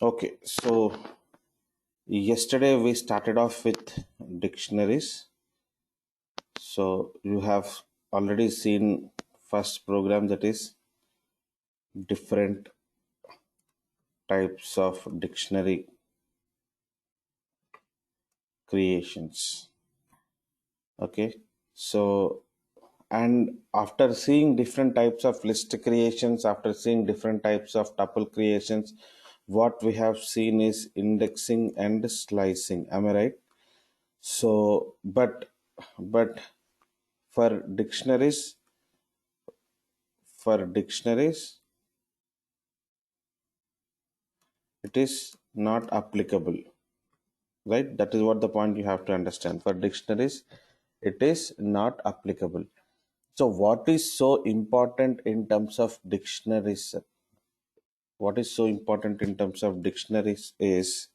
Okay, so yesterday we started off with dictionaries. So you have already seen first program, that is different types of dictionary creations. Okay, so and after seeing different types of list creations, after seeing different types of tuple creations, what we have seen is indexing and slicing. Am I right? So, but for dictionaries, for dictionaries, it is not applicable, right? That is what the point you have to understand. For dictionaries, it is not applicable. So, what is so important in terms of dictionaries? What is so important in terms of dictionaries is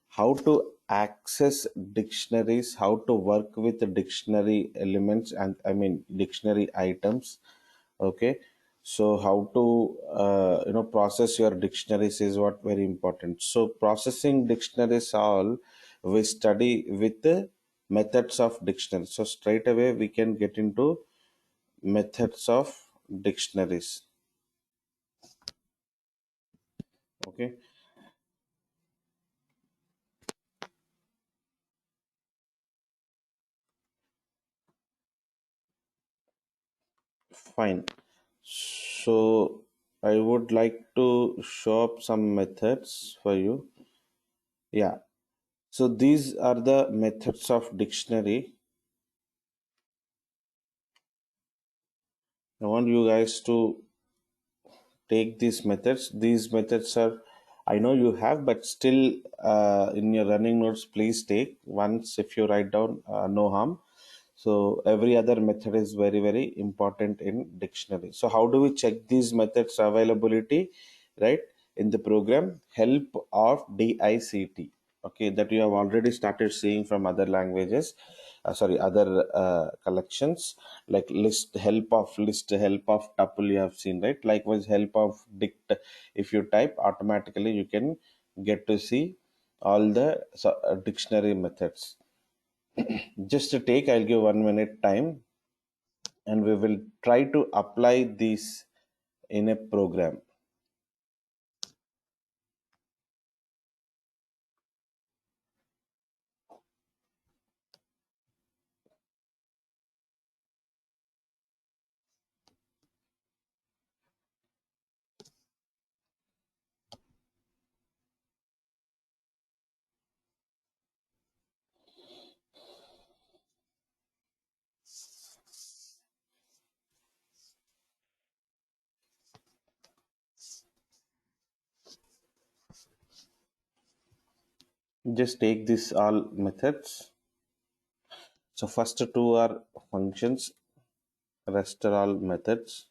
how to access dictionaries, how to work with the dictionary elements, and I mean dictionary items. Okay, so how to process your dictionaries is what very important. So processing dictionaries all we study with the methods of dictionaries. So straight away we can get into methods of dictionaries. Okay, fine. So I would like to show up some methods for you. Yeah, so these are the methods of dictionary. I want you guys to take these methods. These methods are, I know you have, but still in your running notes, please take once. If you write down, no harm. So every other method is very, very important in dictionary. So how do we check these methods availability, right? In the program, help of DICT. Okay, that you have already started seeing from other languages, sorry, other collections, like list, help of tuple you have seen, right? Likewise, help of dict. If you type, automatically you can get to see all the dictionary methods. Just to take, I'll give 1 minute time, and we will try to apply these in a program. Just take these all methods. So first two are functions, rest are all methods.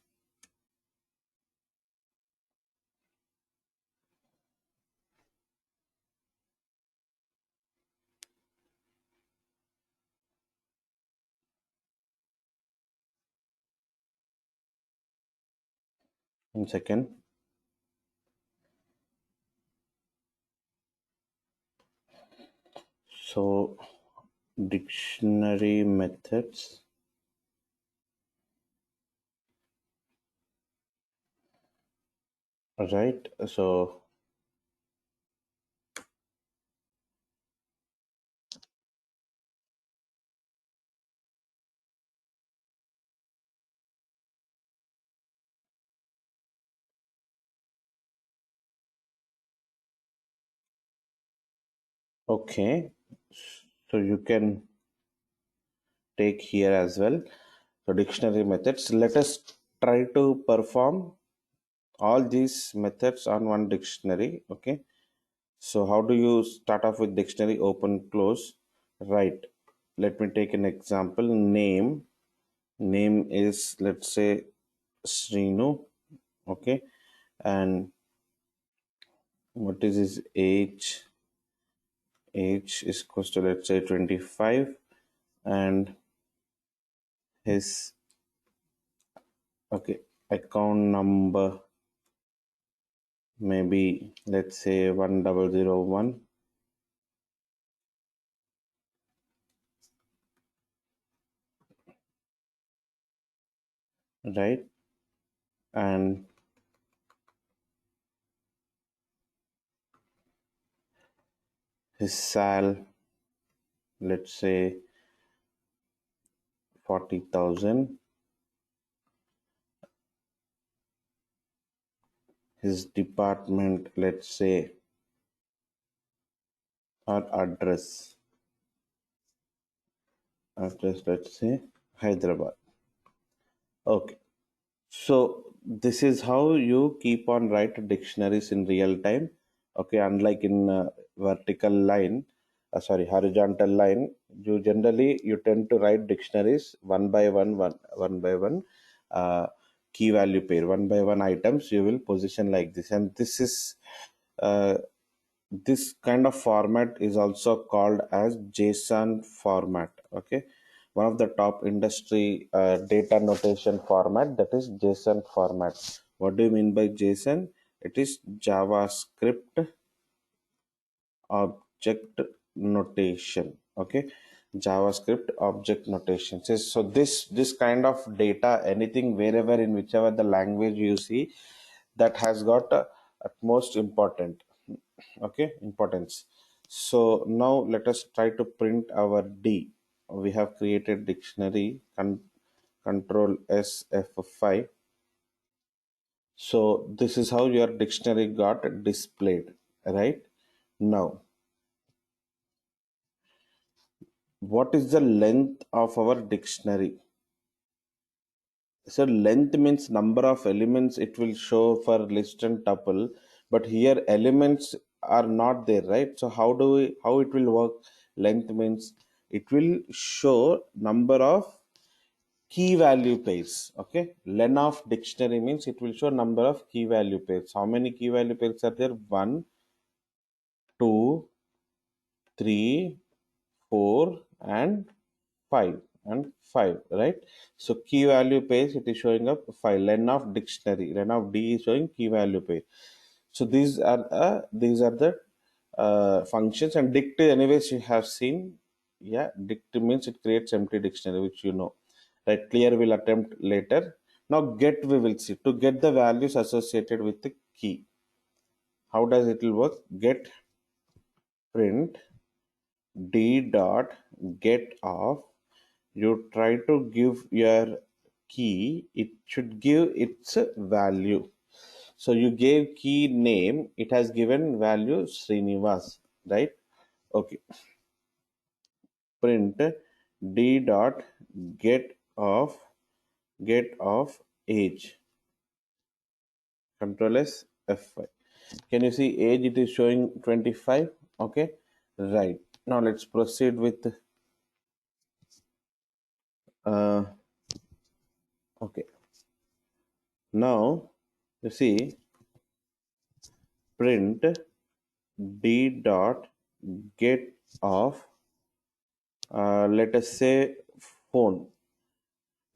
In second, so dictionary methods, right? So okay, so you can take here as well. So dictionary methods. Let us try to perform all these methods on one dictionary. Okay, so how do you start off with dictionary? Open, close, right? Let me take an example. Name is, let's say, Srinu. Okay, and what is his age? Age is equals to, let's say, 25, and his, okay, account number maybe let's say 1001, right? And his sal, let's say 40,000. His department, let's say, or address, let's say Hyderabad. Okay. So this is how you keep on write dictionaries in real time. Okay, unlike in vertical line, sorry, horizontal line, you tend to write dictionaries one by one, uh, key value pair, one by one items. You will position like this, and uh, this kind of format is also called as JSON format. Okay, one of the top industry data notation format, that is JSON format. What do you mean by JSON? It is JavaScript object notation. Okay, JavaScript object notation. So this kind of data, anything wherever in whichever the language you see, that has got utmost important, okay, importance. So now let us try to print our D. We have created dictionary, control S F5. So this is how your dictionary got displayed, right? Now, what is the length of our dictionary? So length means number of elements it will show for list and tuple, but here elements are not there, right? So how it will work? Length means it will show number of key value pairs. Okay, len of dictionary means it will show number of key value pairs. How many key value pairs are there? One, two, three, 4 and 5 and 5, right? So key value page, it is showing up 5. Len of dictionary, len of D is showing key value page. So these are the functions. And dict, anyways, you have seen. Yeah, dict means it creates empty dictionary, which you know, right? Clear will attempt later. Now get, we will see to get the values associated with the key. How does it will work? Get print D dot get of, you try to give your key, it should give its value. So you gave key name, it has given value Srinivas, right? Okay, print D dot get of, age, control S F5. Can you see age? It is showing 25. Okay, right. Now let's proceed with uh okay. Now you see, print D dot get of, let us say, phone.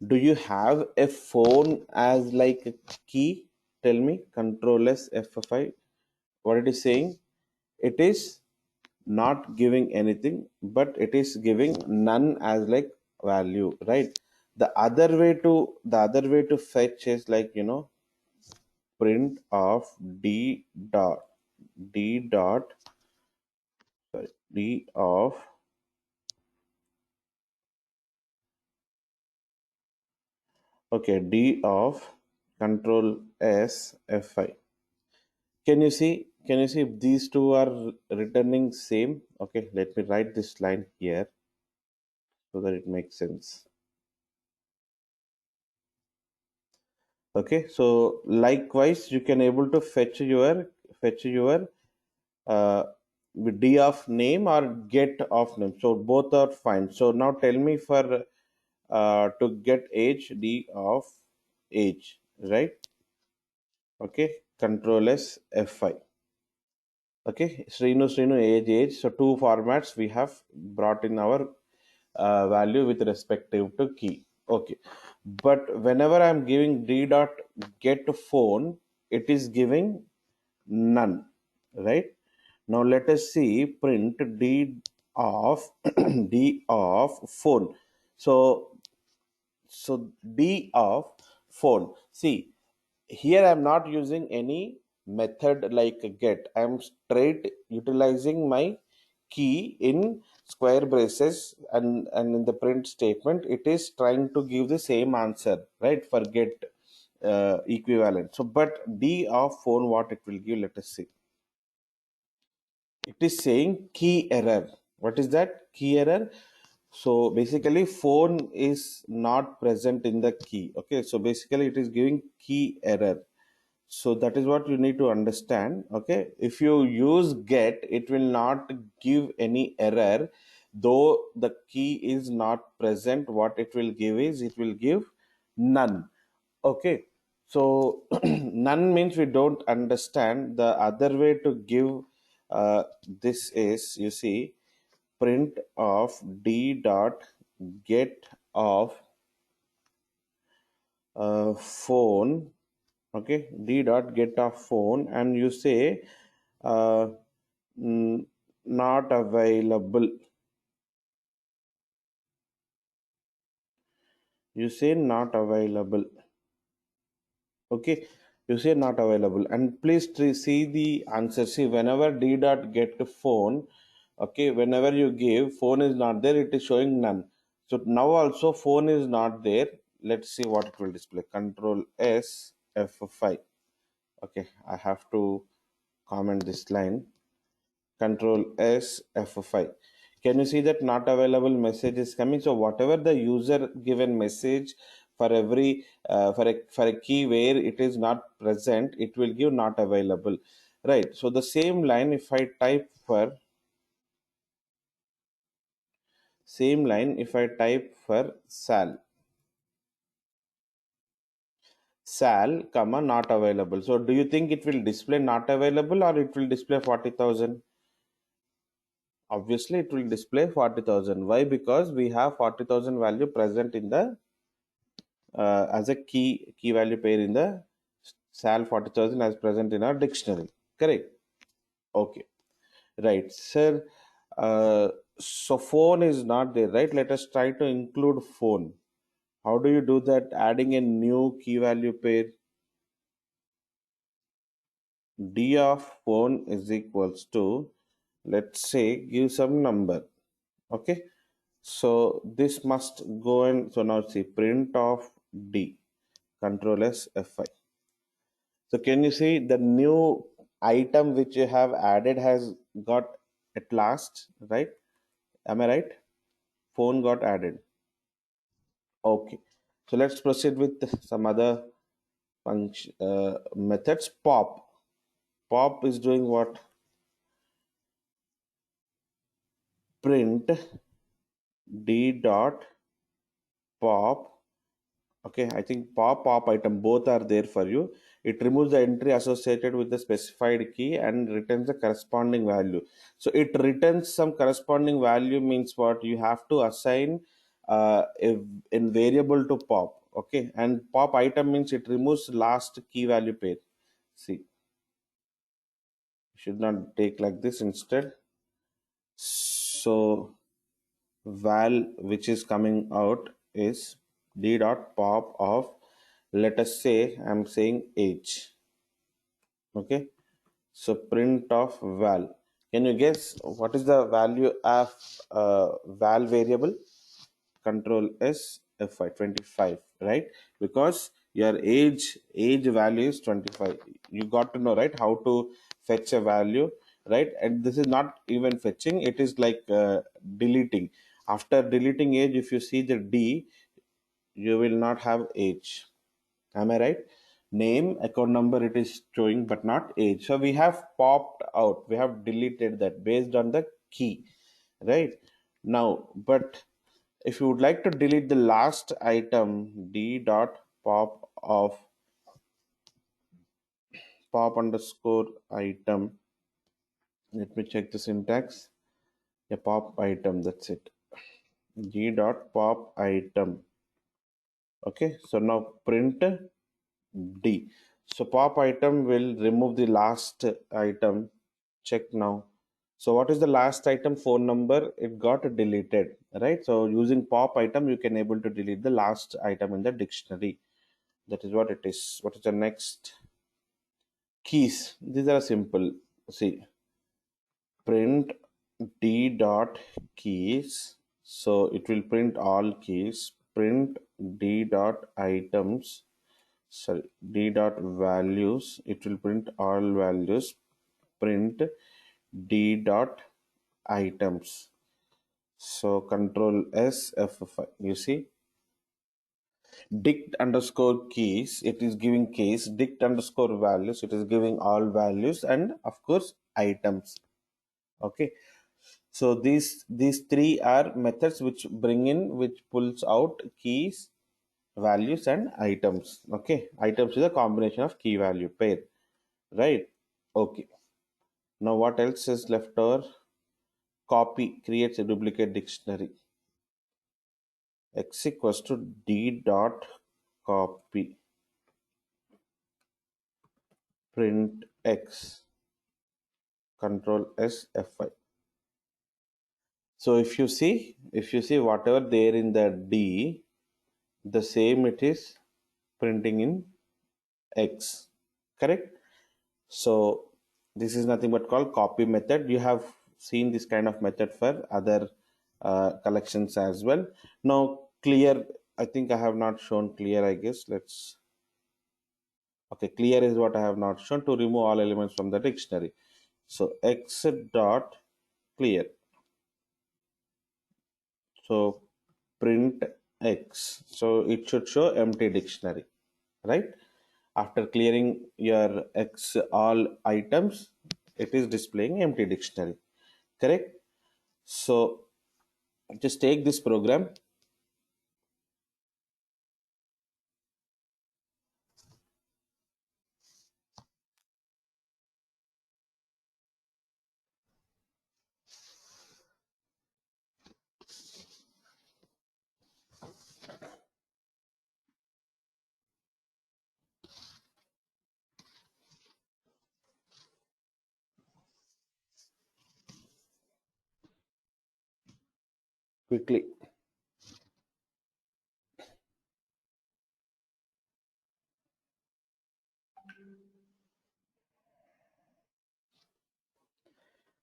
Do you have a phone as like a key? Tell me. Control S F5. What it is saying? It is not giving anything, but it is giving none as like value, right? The other way to fetch is like, print of D dot D dot sorry, D of, okay, D of control S F5. Can you see if these two are returning same? Okay, let me write this line here so that it makes sense. Okay, so likewise you can able to fetch your uh, with D of name or get of name. So both are fine. So now tell me for to get age, D of age, right? Okay, control S F5. Okay, Srinu, age. So two formats we have brought in our value with respective to key. Okay, but whenever I'm giving D dot get phone, it is giving none, right? Now let us see print d of d of phone. So so d of phone, see, here I'm not using any method like get. I'm straight utilizing my key in square braces, and in the print statement it is trying to give the same answer, right, for get equivalent. So but d of phone, what it will give, let us see. It is saying key error. What is that key error? So basically phone is not present in the key. Okay, so basically it is giving key error. So that is what you need to understand. Okay, if you use get, it will not give any error, though the key is not present. What it will give is, it will give none. Okay, so none means we don't understand. The other way to give this is, you see, print of d dot get of phone. Okay, d dot get of phone, and you say uh, not available. You say not available. Okay, you say not available, and please see the answer. See, whenever d dot get to phone, okay, whenever you give phone is not there, it is showing none. So now also phone is not there. Let's see what it will display. Control s f5. Okay, I have to comment this line. Control S F5. Can you see that not available message is coming? So whatever the user given message, for every for a key where it is not present, it will give not available, right? So the same line, if I type for same line, if I type for sal comma not available. So do you think it will display not available, or it will display 40,000? Obviously it will display 40,000. Why? Because we have 40,000 value present in the as a key value pair in the sal 40,000 as present in our dictionary. Correct. Okay, right, sir. So phone is not there, right? Let us try to include phone. How do you do that? Adding a new key value pair. D of phone is equals to, let's say, give some number. Okay, so this must go in. So now see, print of d, control s f5. So can you see the new item which you have added has got at last, right? Am I right? Phone got added. Okay. So let's proceed with some other function methods. Pop. Pop is doing what? Print d dot pop. Okay, I think pop item both are there for you. It removes the entry associated with the specified key and returns the corresponding value. So it returns some corresponding value means what? You have to assign in variable to pop. Okay, and pop item means it removes last key value pair. See, should not take like this instead. So val which is coming out is d dot pop of, let us say I'm saying age. Okay, so print of val. Can you guess what is the value of val variable? Control s f5, 25, right? Because your age value is 25. You got to know, right, how to fetch a value, right? And this is not even fetching, it is like deleting. After deleting age, if you see the d, you will not have age. Am I right? Name, account number, it is showing, but not age. So we have popped out. We have deleted that based on the key, right? Now, but if you would like to delete the last item, d dot pop of pop underscore item. Let me check the syntax. A pop item. That's it. D dot pop item. Okay. So now print D. So pop item will remove the last item. Check now. So what is the last item? Phone number. It got deleted, right? So using pop item, you can able to delete the last item in the dictionary. That is what it is. What is the next? Keys. These are simple. See, print d dot keys. So it will print all keys. Print d dot items. Sorry, d dot values. It will print all values. Print d dot items. So control S F5. You see, dict underscore keys. It is giving keys. Dict underscore values. It is giving all values, and of course items. Okay. So these three are methods which bring in, which pulls out keys, values, and items. Okay, items is a combination of key value pair, right? Okay. Now what else is left over? Copy creates a duplicate dictionary. X equals to d dot copy print x control s f5. So if you see whatever there in the d, the same it is printing in x, correct? So this is nothing but called copy method. You have seen this kind of method for other collections as well. Now clear, I think I have not shown clear, I guess. Let's, okay, clear is what I have not shown, to remove all elements from the dictionary. So x dot clear. So print x. So it should show empty dictionary, right? After clearing your x all items, it is displaying empty dictionary, correct? So just take this program. Quickly.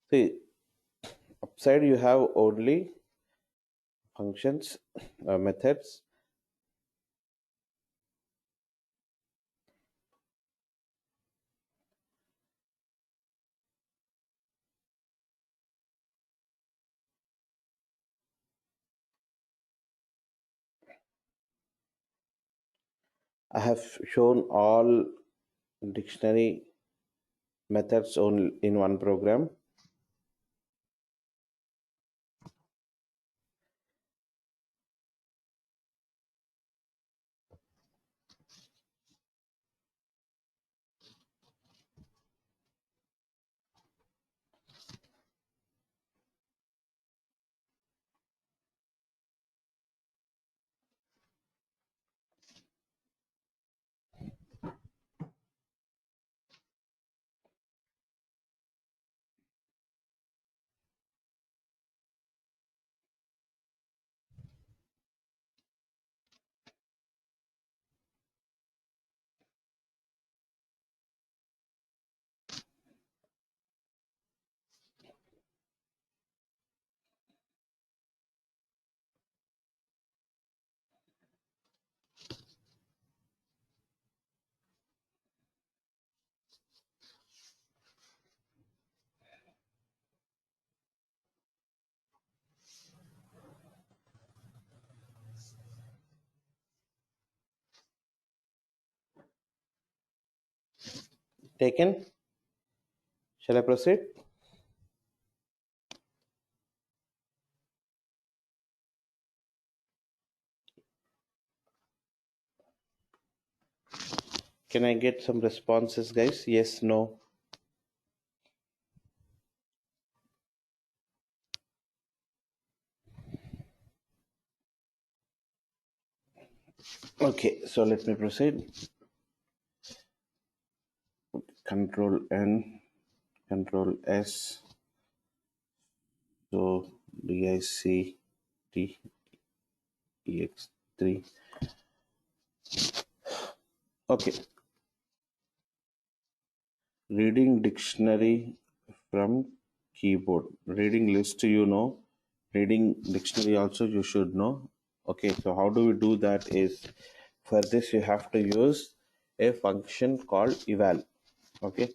See, upside you have only functions, methods. I have shown all dictionary methods only in one program. Taken. Shall I proceed? Can I get some responses, guys? Yes, no. Okay, so let me proceed. Control N, Control S. So DICTEX3. Okay, reading dictionary from keyboard. Reading list, reading dictionary also you should know. Okay, so how do we do that is, for this you have to use a function called eval. Okay,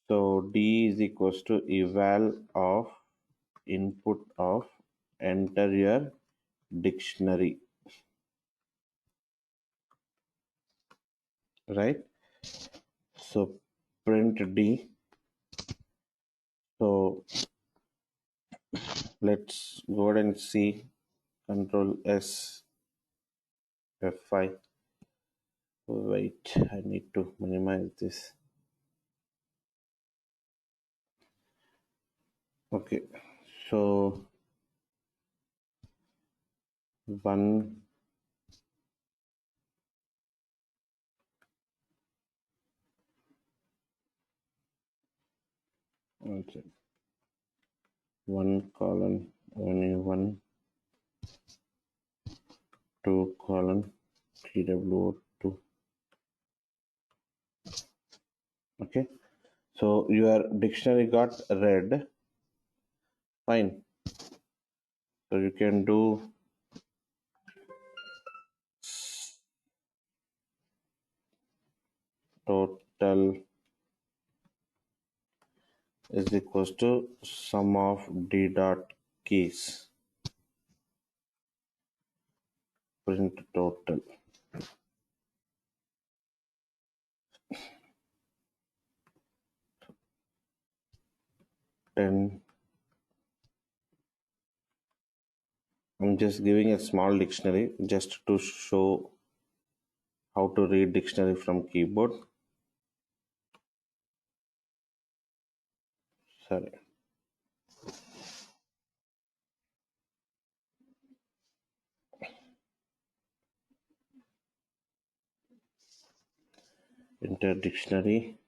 so D is equals to eval of input of enter your dictionary, right? So print D. So let's go ahead and see. Control S, F5. Wait, I need to minimize this. Okay, so one, one colon, only one, two colon, TWO2. Okay, so your dictionary got read. Fine. So you can do total is equals to sum of d dot keys, print total. Then I'm just giving a small dictionary just to show how to read dictionary from keyboard. Sorry. Enter dictionary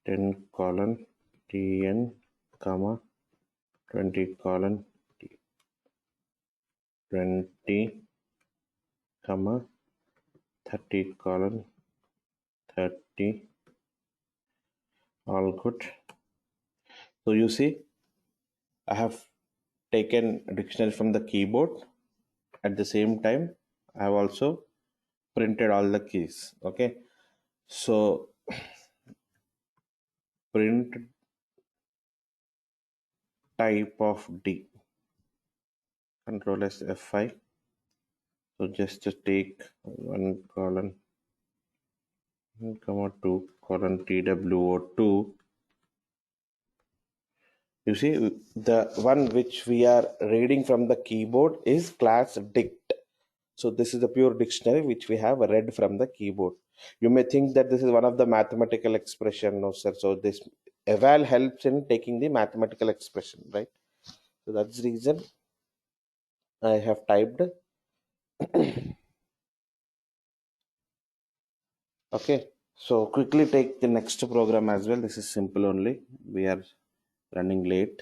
10 colon tn comma 20 colon 20 comma 30 colon 30. All good. So you see, I have taken a dictionary from the keyboard. At the same time, I have also printed all the keys. Okay, so print type of D. Control S F5. So just to take one colon comma two colon TWO2. You see, the one which we are reading from the keyboard is class dict. So this is the pure dictionary which we have read from the keyboard. You may think that this is one of the mathematical expression. No, sir. So this eval helps in taking the mathematical expression, right? So that's the reason I have typed. Okay. So quickly take the next program as well. This is simple only. We are running late.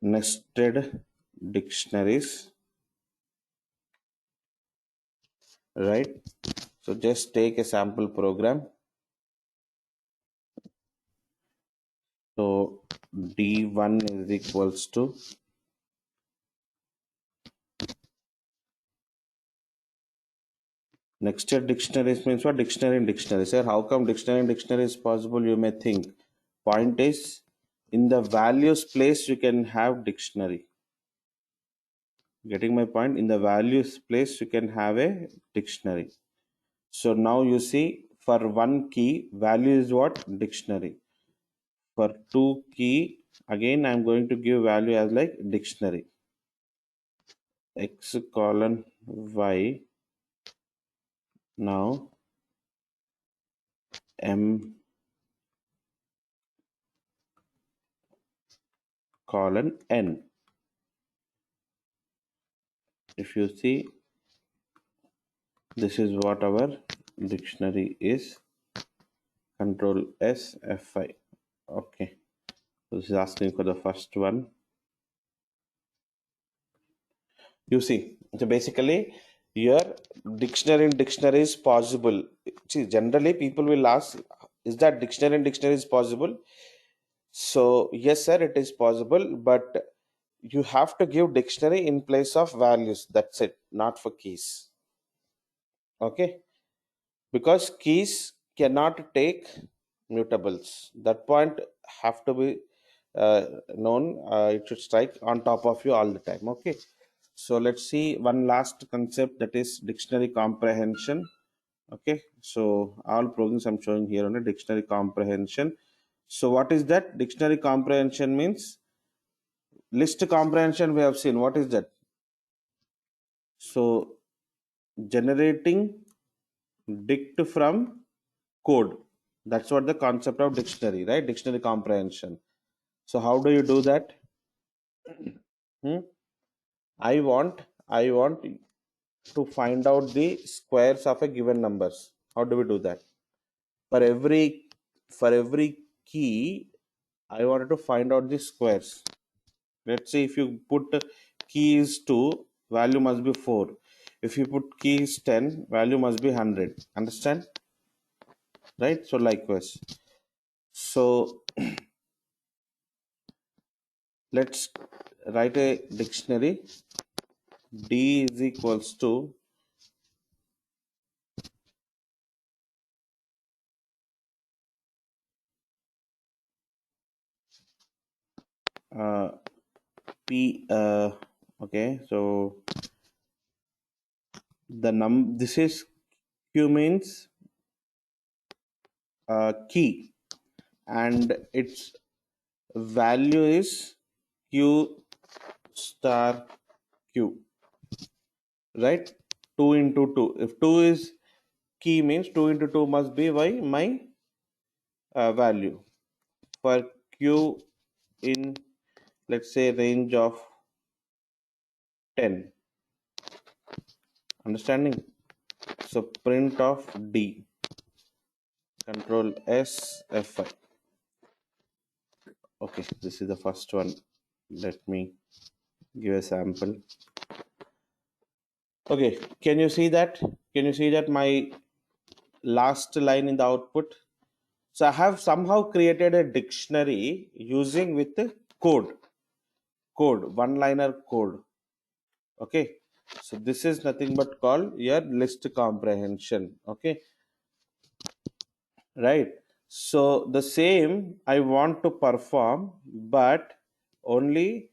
Nested dictionaries, right? So just take a sample program. So D1 is equals to nested dictionaries means what? Dictionary in dictionary. Sir, how come dictionary in dictionary is possible? You may think. Point is, in the values place you can have dictionary. Getting my point? In the values place you can have a dictionary. So now you see, for one key, value is what? Dictionary. For two key, again I'm going to give value as like dictionary. X colon Y. Now M colon N. If you see, this is what our dictionary is control S F5. Okay, so this is asking for the first one. You see, so basically, your dictionary is possible. See, generally people will ask, is that dictionary is possible? So yes, sir, it is possible, but you have to give dictionary in place of values. That's it, not for keys. Okay, because keys cannot take mutables. That point have to be known. It should strike on top of you all the time. Okay, so let's see one last concept, that is dictionary comprehension. Okay, so all programs I'm showing here on a dictionary comprehension. So what is that? Dictionary comprehension means list comprehension. We have seen what is that. So generating dict from code, that's what the concept of dictionary, right? Dictionary comprehension. So how do you do that? Hmm? I want to find out the squares of a given numbers. How do we do that? For every for every key, I wanted to find out the squares. Let's say if you put key is 2, value must be 4. If you put key is 10, value must be 100. Understand? Right? So likewise. So let's write a dictionary. D is equals to uh, P. Okay, so this is Q means key, and its value is Q star Q, right? 2 into 2. If 2 is key means 2 into 2 must be my value for Q in, let's say, range of 10. Understanding? So print of D, control S F5. Okay, this is the first one. Let me give a sample. Okay, can you see that? Can you see that my last line in the output? So I have somehow created a dictionary using with the code, one liner code. Okay, so this is nothing but called your list comprehension. Okay, right? So the same I want to perform, but only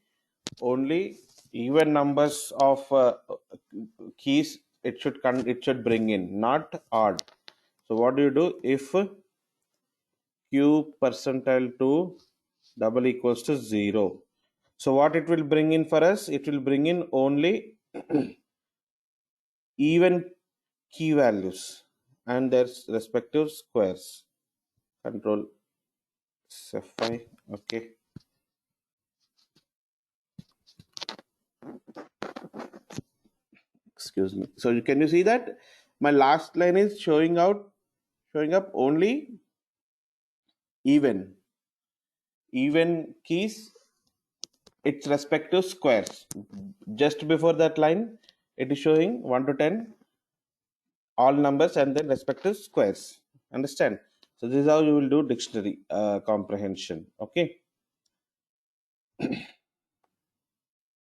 even numbers of keys it should bring in, not odd. So what do you do? If q percentile 2 double equals to 0, so what it will bring in for us? It will bring in only even key values and their respective squares. Control F5. Okay, excuse me. So can you see that my last line is showing up only even keys, its respective squares. Just before that line, it is showing 1 to 10 all numbers and then respective squares. Understand? So this is how you will do dictionary comprehension. Okay.